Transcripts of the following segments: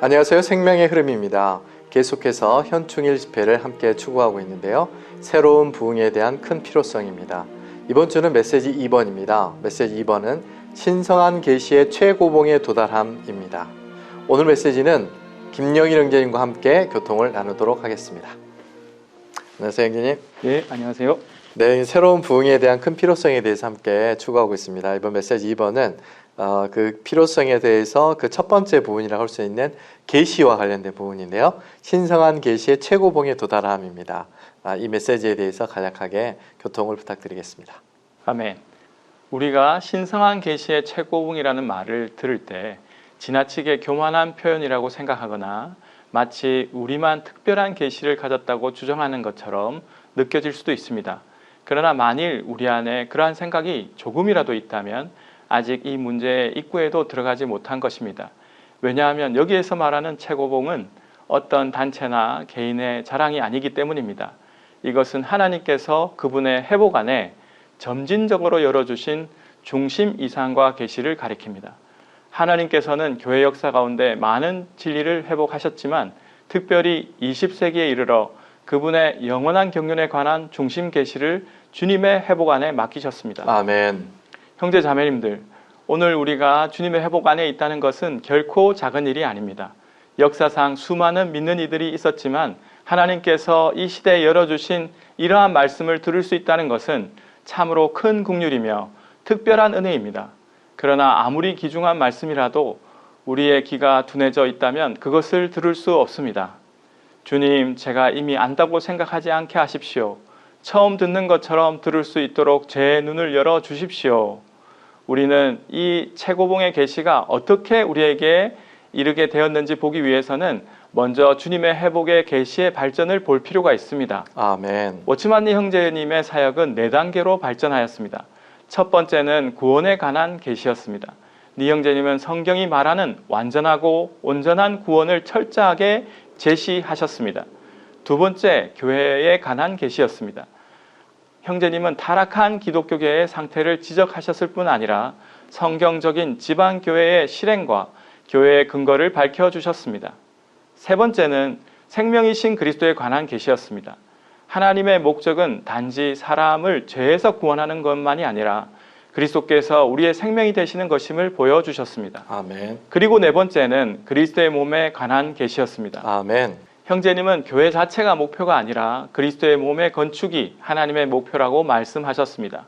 안녕하세요. 생명의 흐름입니다. 계속해서 현충일 집회를 함께 추구하고 있는데요. 새로운 부흥에 대한 큰 필요성입니다. 이번 주는 메시지 2번입니다. 메시지 2번은 신성한 계시의 최고봉에 도달함입니다. 오늘 메시지는 김영일 형제님과 함께 교통을 나누도록 하겠습니다. 안녕하세요, 형제님. 네, 안녕하세요. 네, 새로운 부흥에 대한 큰 필요성에 대해서 함께 추구하고 있습니다. 이번 메시지 2번은 그 필요성에 대해서 그 첫 번째 부분이라고 할 수 있는 계시와 관련된 부분인데요. 신성한 계시의 최고봉에 도달함입니다. 이 메시지에 대해서 간략하게 교통을 부탁드리겠습니다. 아멘. 우리가 신성한 계시의 최고봉이라는 말을 들을 때 지나치게 교만한 표현이라고 생각하거나 마치 우리만 특별한 계시를 가졌다고 주장하는 것처럼 느껴질 수도 있습니다. 그러나 만일 우리 안에 그러한 생각이 조금이라도 있다면 아직 이 문제의 입구에도 들어가지 못한 것입니다. 왜냐하면 여기에서 말하는 최고봉은 어떤 단체나 개인의 자랑이 아니기 때문입니다. 이것은 하나님께서 그분의 회복 안에 점진적으로 열어주신 중심 이상과 계시를 가리킵니다. 하나님께서는 교회 역사 가운데 많은 진리를 회복하셨지만 특별히 20세기에 이르러 그분의 영원한 경륜에 관한 중심 계시를 주님의 회복 안에 맡기셨습니다. 아멘. 형제 자매님들, 오늘 우리가 주님의 회복 안에 있다는 것은 결코 작은 일이 아닙니다. 역사상 수많은 믿는 이들이 있었지만 하나님께서 이 시대에 열어주신 이러한 말씀을 들을 수 있다는 것은 참으로 큰 긍휼이며 특별한 은혜입니다. 그러나 아무리 귀중한 말씀이라도 우리의 귀가 둔해져 있다면 그것을 들을 수 없습니다. 주님, 제가 이미 안다고 생각하지 않게 하십시오. 처음 듣는 것처럼 들을 수 있도록 제 눈을 열어 주십시오. 우리는 이 최고봉의 계시가 어떻게 우리에게 이르게 되었는지 보기 위해서는 먼저 주님의 회복의 계시의 발전을 볼 필요가 있습니다. 아멘. 워치만니 형제님의 사역은 4단계로 발전하였습니다. 첫 번째는 구원에 관한 계시였습니다. 니 형제님은 성경이 말하는 완전하고 온전한 구원을 철저하게 제시하셨습니다. 두 번째, 교회에 관한 계시였습니다. 형제님은 타락한 기독교계의 상태를 지적하셨을 뿐 아니라 성경적인 지방교회의 실행과 교회의 근거를 밝혀주셨습니다. 세 번째는 생명이신 그리스도에 관한 계시였습니다. 하나님의 목적은 단지 사람을 죄에서 구원하는 것만이 아니라 그리스도께서 우리의 생명이 되시는 것임을 보여주셨습니다. 아멘. 그리고 네 번째는 그리스도의 몸에 관한 계시였습니다. 아멘. 형제님은 교회 자체가 목표가 아니라 그리스도의 몸의 건축이 하나님의 목표라고 말씀하셨습니다.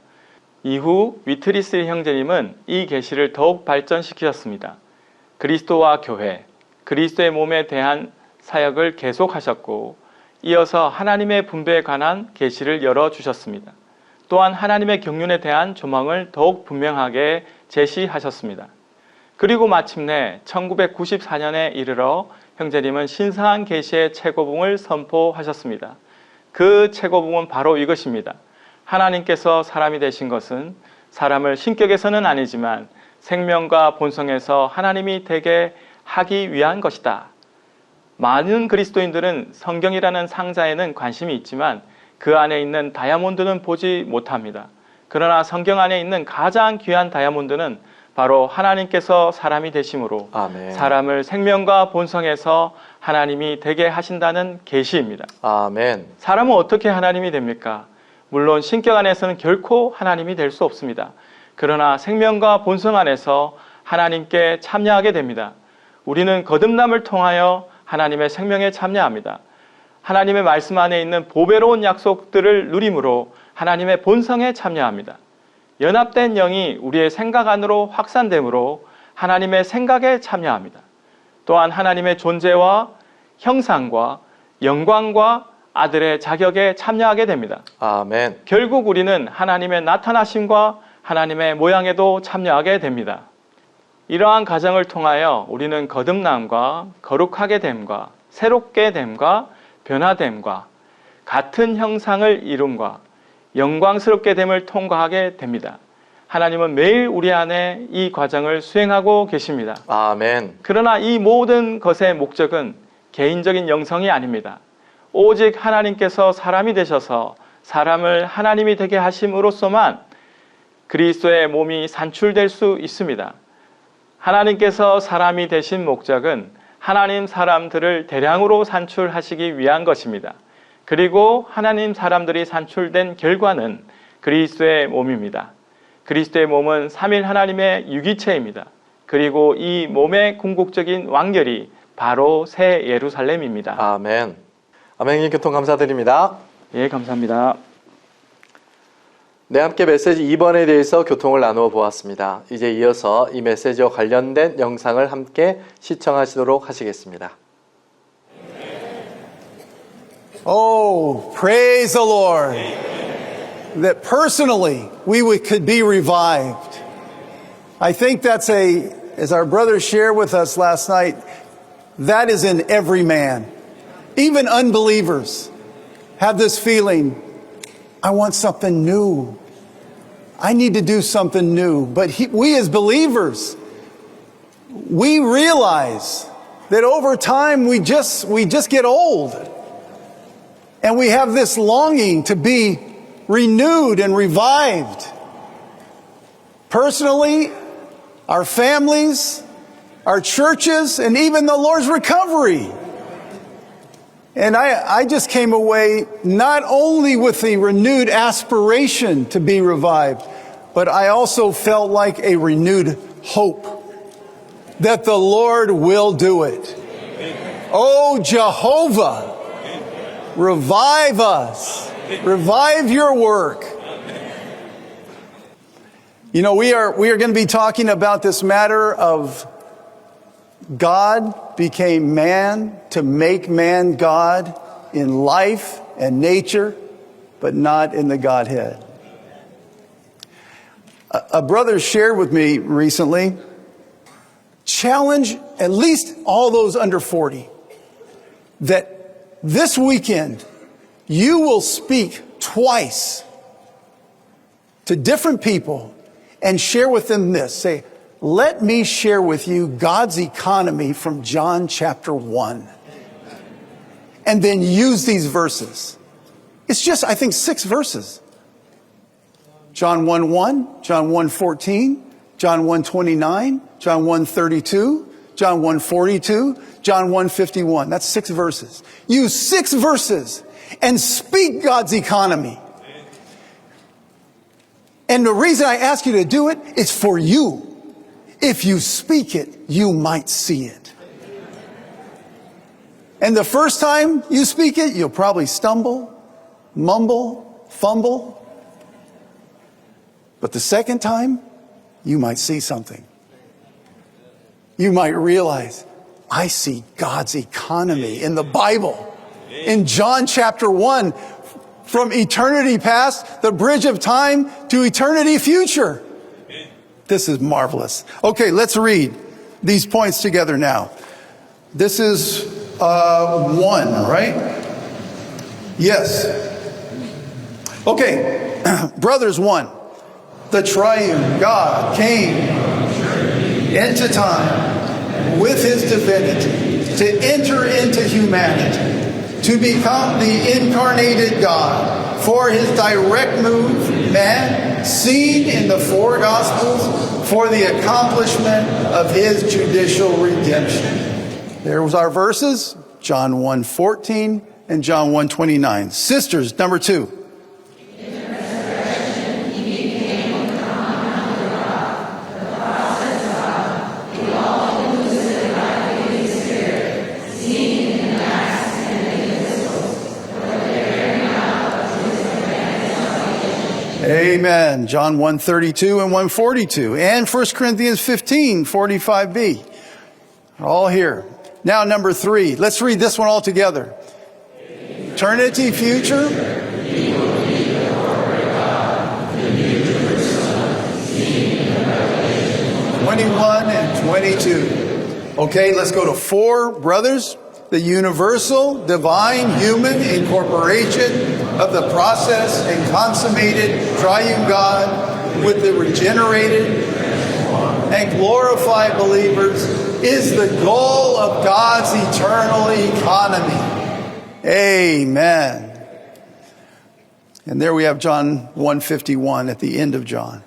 이후 위트리스 형제님은 이 계시를 더욱 발전시키셨습니다. 그리스도와 교회, 그리스도의 몸에 대한 사역을 계속하셨고 이어서 하나님의 분배에 관한 계시를 열어주셨습니다. 또한 하나님의 경륜에 대한 조망을 더욱 분명하게 제시하셨습니다. 그리고 마침내 1994년에 이르러 형제님은 신성한 계시의 최고봉을 선포하셨습니다. 그 최고봉은 바로 이것입니다. 하나님께서 사람이 되신 것은 사람을 신격에서는 아니지만 생명과 본성에서 하나님이 되게 하기 위한 것이다. 많은 그리스도인들은 성경이라는 상자에는 관심이 있지만 그 안에 있는 다이아몬드는 보지 못합니다. 그러나 성경 안에 있는 가장 귀한 다이아몬드는 바로 하나님께서 사람이 되심으로 아멘. 사람을 생명과 본성에서 하나님이 되게 하신다는 계시입니다. 아멘. 사람은 어떻게 하나님이 됩니까? 물론 신격 안에서는 결코 하나님이 될 수 없습니다. 그러나 생명과 본성 안에서 하나님께 참여하게 됩니다. 우리는 거듭남을 통하여 하나님의 생명에 참여합니다. 하나님의 말씀 안에 있는 보배로운 약속들을 누림으로 하나님의 본성에 참여합니다. 연합된 영이 우리의 생각 안으로 확산되므로 하나님의 생각에 참여합니다. 또한 하나님의 존재와 형상과 영광과 아들의 자격에 참여하게 됩니다. 아멘. 결국 우리는 하나님의 나타나심과 하나님의 모양에도 참여하게 됩니다. 이러한 과정을 통하여 우리는 거듭남과 거룩하게 됨과 새롭게 됨과 변화됨과 같은 형상을 이룸과 영광스럽게 됨을 통과하게 됩니다. 하나님은 매일 우리 안에 이 과정을 수행하고 계십니다. 아멘. 그러나 이 모든 것의 목적은 개인적인 영성이 아닙니다. 오직 하나님께서 사람이 되셔서 사람을 하나님이 되게 하심으로써만 그리스도의 몸이 산출될 수 있습니다. 하나님께서 사람이 되신 목적은 하나님 사람들을 대량으로 산출하시기 위한 것입니다. 그리고 하나님 사람들이 산출된 결과는 그리스도의 몸입니다. 그리스도의 몸은 삼일 하나님의 유기체입니다. 그리고 이 몸의 궁극적인 완결이 바로 새 예루살렘입니다. 아멘. 아멘님 교통 감사드립니다. 예, 감사합니다. 네, 함께 메시지 2번에 대해서 교통을 나누어 보았습니다. 이제 이어서 이 메시지와 관련된 영상을 함께 시청하시도록 하시겠습니다. Oh, praise the Lord. That personally could be revived. I think that's as our brother shared with us last night, that is in every man. Even unbelievers have this feeling, I want something new. I need to do something new. But we as believers, we realize that over time we just get old. And we have this longing to be renewed and revived. Personally, our families, our churches, and even the Lord's recovery. And I just came away not only with a renewed aspiration to be revived, but I also felt like a renewed hope that the Lord will do it. Oh, Jehovah, revive us. Revive your work. You know, we are going to be talking about this matter of God became man to make man God in life and nature, but not in the Godhead. A brother shared with me recently, challenge at least all those under 40, that this weekend you will speak twice to different people and share with them this. Say, let me share with you God's economy from John chapter 1. And then use these verses. It's just, I think, 6 verses. John 1:1, John 1:14, John 1:29, John 1:32, John 1:42, John 1:51. That's 6 verses. Use 6 verses and speak God's economy. And the reason I ask you to do it is for you. If you speak it, you might see it. And the first time you speak it, you'll probably stumble, mumble, fumble. But the second time, you might see something. You might realize, I see God's economy in the Bible. In John chapter 1, from eternity past, the bridge of time to eternity future. This is marvelous. Okay, let's read these points together now. This is 1, right? Yes. Okay, brothers, 1. The triune God came into time with his divinity to enter into humanity, to become the incarnated God. For his direct move, man, seen in the 4 Gospels, for the accomplishment of his judicial redemption. There was our verses, John 1:14 and John 1:29. Sisters, number 2. Amen. John 1:32 and 1:42. And 1 Corinthians 15:45b. All here. Now number 3. Let's read this one all together. Eternity, future. 21 and 22. Okay, let's go to 4, brothers. The universal, divine, human incorporation of the process and consummated triune God with the regenerated and glorified believers is the goal of God's eternal economy. Amen. And there we have John 1:51 at the end of John.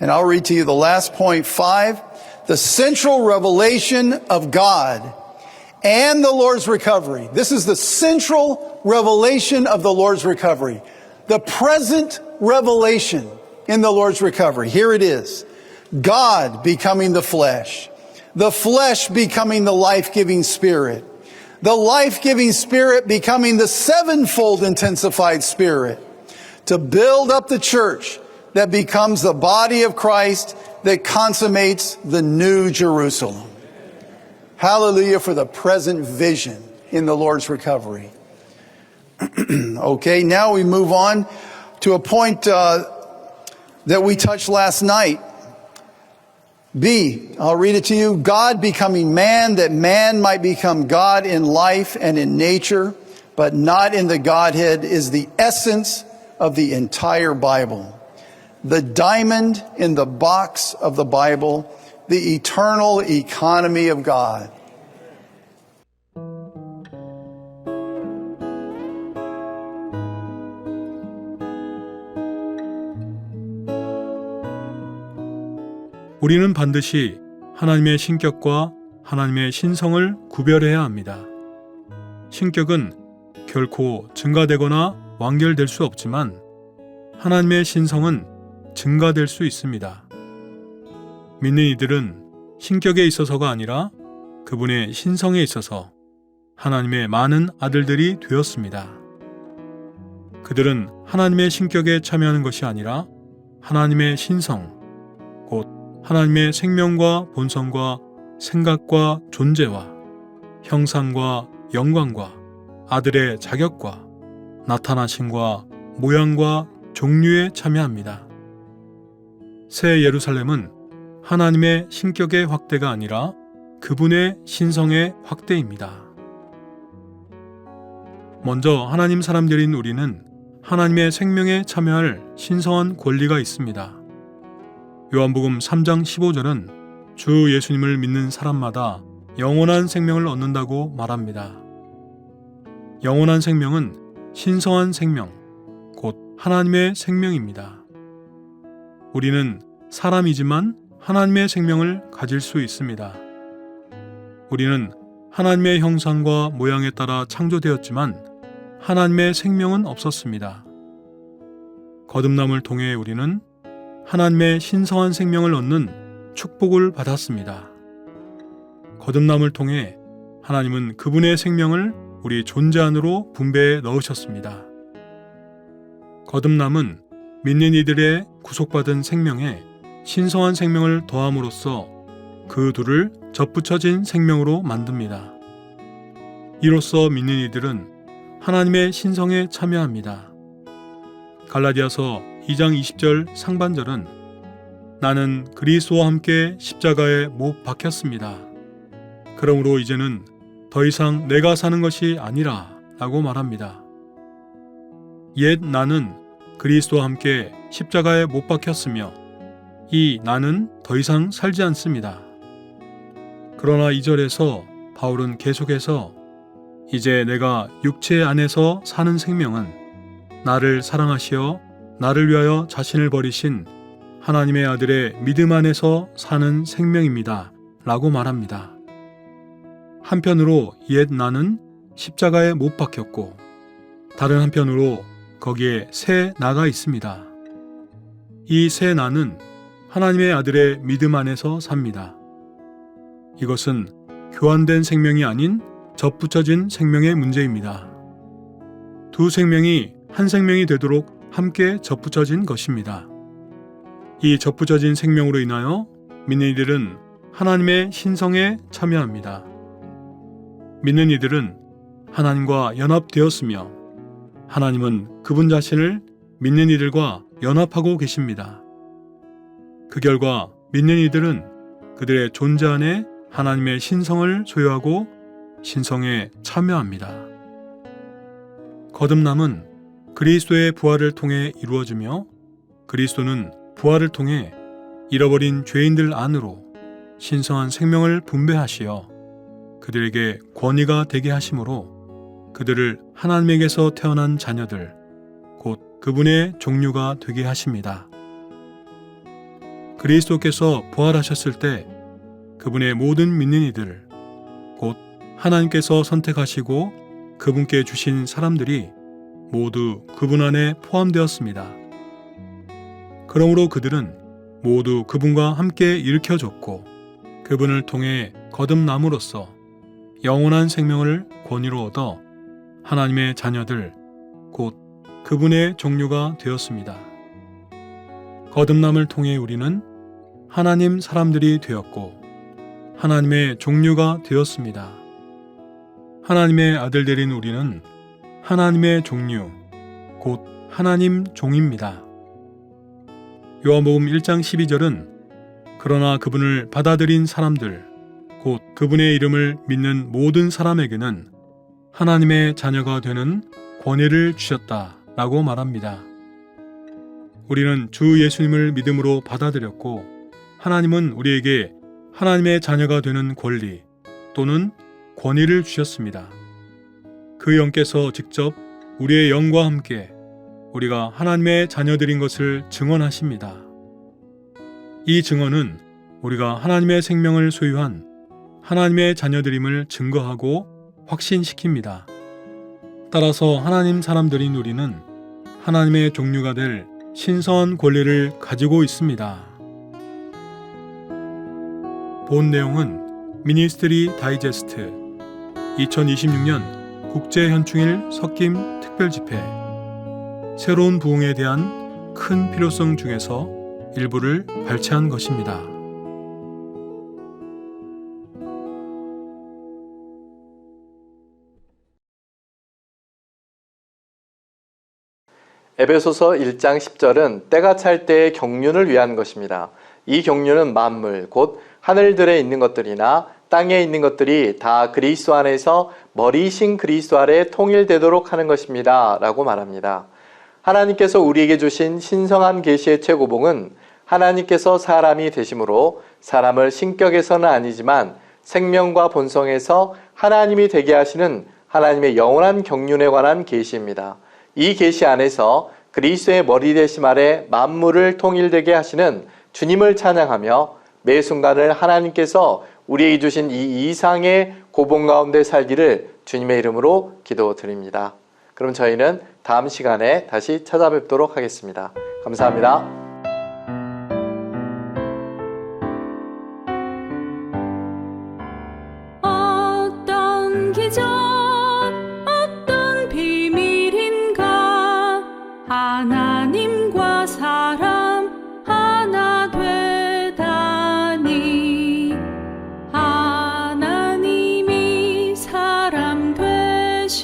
And I'll read to you the last point, 5. The central revelation of God and the Lord's recovery. This is the central revelation of the Lord's recovery. The present revelation in the Lord's recovery. Here it is. God becoming the flesh becoming the life-giving Spirit, the life-giving Spirit becoming the sevenfold intensified Spirit, to build up the church that becomes the body of Christ that consummates the new Jerusalem. Hallelujah for the present vision in the Lord's recovery. Okay, now we move on to a point that we touched last night. B, I'll read it to you. God becoming man, that man might become God in life and in nature, but not in the Godhead, is the essence of the entire Bible. The diamond in the box of the Bible, the eternal economy of God. 우리는 반드시 하나님의 신격과 하나님의 신성을 구별해야 합니다. 신격은 결코 증가되거나 완결될 수 없지만 하나님의 신성은 증가될 수 있습니다. 믿는 이들은 신격에 있어서가 아니라 그분의 신성에 있어서 하나님의 많은 아들들이 되었습니다. 그들은 하나님의 신격에 참여하는 것이 아니라 하나님의 신성, 곧 하나님의 생명과 본성과 생각과 존재와 형상과 영광과 아들의 자격과 나타나심과 모양과 종류에 참여합니다. 새 예루살렘은 하나님의 신격의 확대가 아니라 그분의 신성의 확대입니다. 먼저 하나님 사람들인 우리는 하나님의 생명에 참여할 신성한 권리가 있습니다. 요한복음 3장 15절은 주 예수님을 믿는 사람마다 영원한 생명을 얻는다고 말합니다. 영원한 생명은 신성한 생명, 곧 하나님의 생명입니다. 우리는 사람이지만 하나님의 생명을 가질 수 있습니다. 우리는 하나님의 형상과 모양에 따라 창조되었지만 하나님의 생명은 없었습니다. 거듭남을 통해 우리는 하나님의 신성한 생명을 얻는 축복을 받았습니다. 거듭남을 통해 하나님은 그분의 생명을 우리 존재 안으로 분배해 넣으셨습니다. 거듭남은 믿는 이들의 구속받은 생명에 신성한 생명을 더함으로써 그 둘을 접붙여진 생명으로 만듭니다. 이로써 믿는 이들은 하나님의 신성에 참여합니다. 갈라디아서 2장 20절 상반절은 나는 그리스도와 함께 십자가에 못 박혔습니다. 그러므로 이제는 더 이상 내가 사는 것이 아니라 라고 말합니다. 옛 나는 그리스도와 함께 십자가에 못 박혔으며 이 나는 더 이상 살지 않습니다. 그러나 2절에서 바울은 계속해서 이제 내가 육체 안에서 사는 생명은 나를 사랑하시어 나를 위하여 자신을 버리신 하나님의 아들의 믿음 안에서 사는 생명입니다. 라고 말합니다. 한편으로 옛 나는 십자가에 못 박혔고 다른 한편으로 거기에 새 나가 있습니다. 이 새 나는 하나님의 아들의 믿음 안에서 삽니다. 이것은 교환된 생명이 아닌 접붙여진 생명의 문제입니다. 두 생명이 한 생명이 되도록 함께 접붙여진 것입니다. 이 접붙여진 생명으로 인하여 믿는 이들은 하나님의 신성에 참여합니다. 믿는 이들은 하나님과 연합되었으며 하나님은 그분 자신을 믿는 이들과 연합하고 계십니다. 그 결과 믿는 이들은 그들의 존재 안에 하나님의 신성을 소유하고 신성에 참여합니다. 거듭남은 그리스도의 부활을 통해 이루어지며 그리스도는 부활을 통해 잃어버린 죄인들 안으로 신성한 생명을 분배하시어 그들에게 권위가 되게 하심으로 그들을 하나님에게서 태어난 자녀들, 곧 그분의 종류가 되게 하십니다. 그리스도께서 부활하셨을 때 그분의 모든 믿는 이들, 곧 하나님께서 선택하시고 그분께 주신 사람들이 모두 그분 안에 포함되었습니다. 그러므로 그들은 모두 그분과 함께 일으켜졌고 그분을 통해 거듭남으로써 영원한 생명을 권위로 얻어 하나님의 자녀들, 곧 그분의 종류가 되었습니다. 거듭남을 통해 우리는 하나님 사람들이 되었고 하나님의 종류가 되었습니다. 하나님의 아들들인 우리는 하나님의 종류, 곧 하나님 종입니다. 요한복음 1장 12절은 그러나 그분을 받아들인 사람들, 곧 그분의 이름을 믿는 모든 사람에게는 하나님의 자녀가 되는 권위를 주셨다 라고 말합니다. 우리는 주 예수님을 믿음으로 받아들였고 하나님은 우리에게 하나님의 자녀가 되는 권리 또는 권위를 주셨습니다. 그 영께서 직접 우리의 영과 함께 우리가 하나님의 자녀들인 것을 증언하십니다. 이 증언은 우리가 하나님의 생명을 소유한 하나님의 자녀들임을 증거하고 확신시킵니다. 따라서 하나님 사람들인 우리는 하나님의 종류가 될 신성한 권리를 가지고 있습니다. 본 내용은 미니스트리 다이제스트 2026년 국제현충일 석김 특별집회 새로운 부흥에 대한 큰 필요성 중에서 일부를 발췌한 것입니다. 에베소서 1장 10절은 때가 찰 때의 경륜을 위한 것입니다. 이 경륜은 만물, 곧 하늘들에 있는 것들이나 땅에 있는 것들이 다 그리스도 안에서 머리이신 그리스도 아래 통일되도록 하는 것입니다. 라고 말합니다. 하나님께서 우리에게 주신 신성한 계시의 최고봉은 하나님께서 사람이 되심으로 사람을 신격에서는 아니지만 생명과 본성에서 하나님이 되게 하시는 하나님의 영원한 경륜에 관한 계시입니다. 이 계시 안에서 그리스도의 머리 되심 아래 만물을 통일되게 하시는 주님을 찬양하며 매 순간을 하나님께서 우리에게 주신 이 이상의 고봉 가운데 살기를 주님의 이름으로 기도드립니다. 그럼 저희는 다음 시간에 다시 찾아뵙도록 하겠습니다. 감사합니다. 어떤 기적, 어떤 비밀인가 하나님과 사람 하나 되다니 하나님이 사람 되시고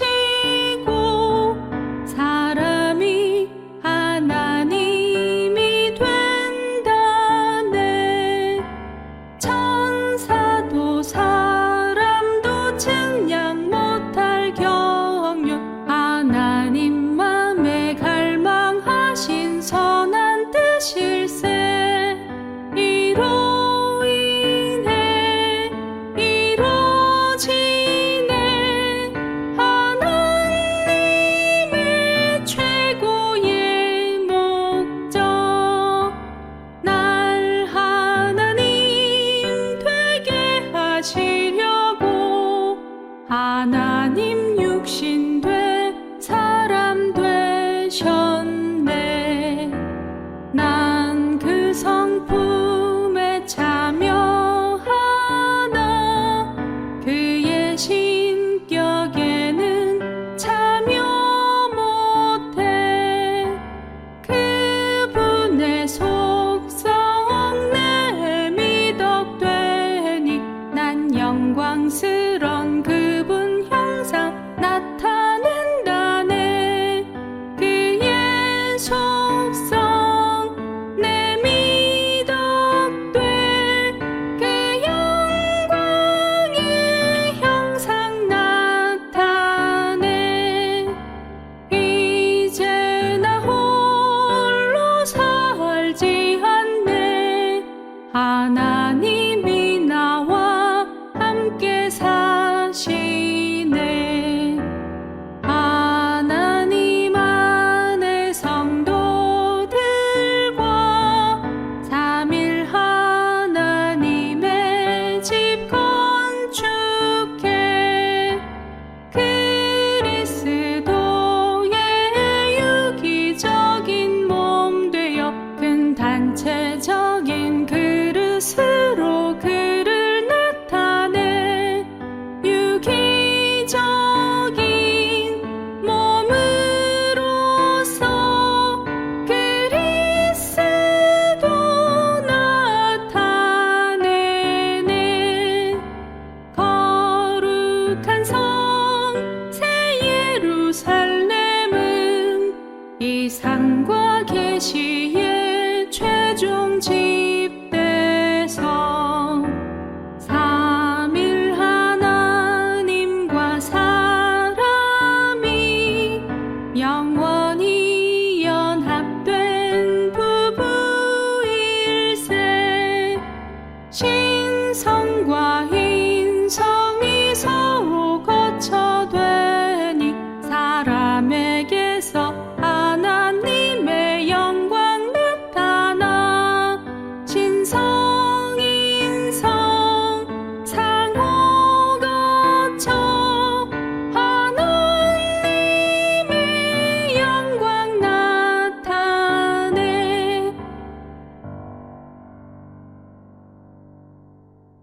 사람이 하나님이 된다네 천사도 사람도 측량 못할 경륜 하나님 맘에 갈망하신 선한 뜻일세 이로 인해 이루어지네 하나님의 최고의 목적 날 하나님 되게 하시려고 하나님 육신 돼 사람 되셨네 난 그 성품에 참여하나 그의 신격에는 참여 못해 그분의 속성 내 미덕되니 난 영광스런 그분 형상 나타낸다네 그의 속성 내 미덕돼 그 영광의 형상 나타내 이제 나 홀로 살지 않네 하나님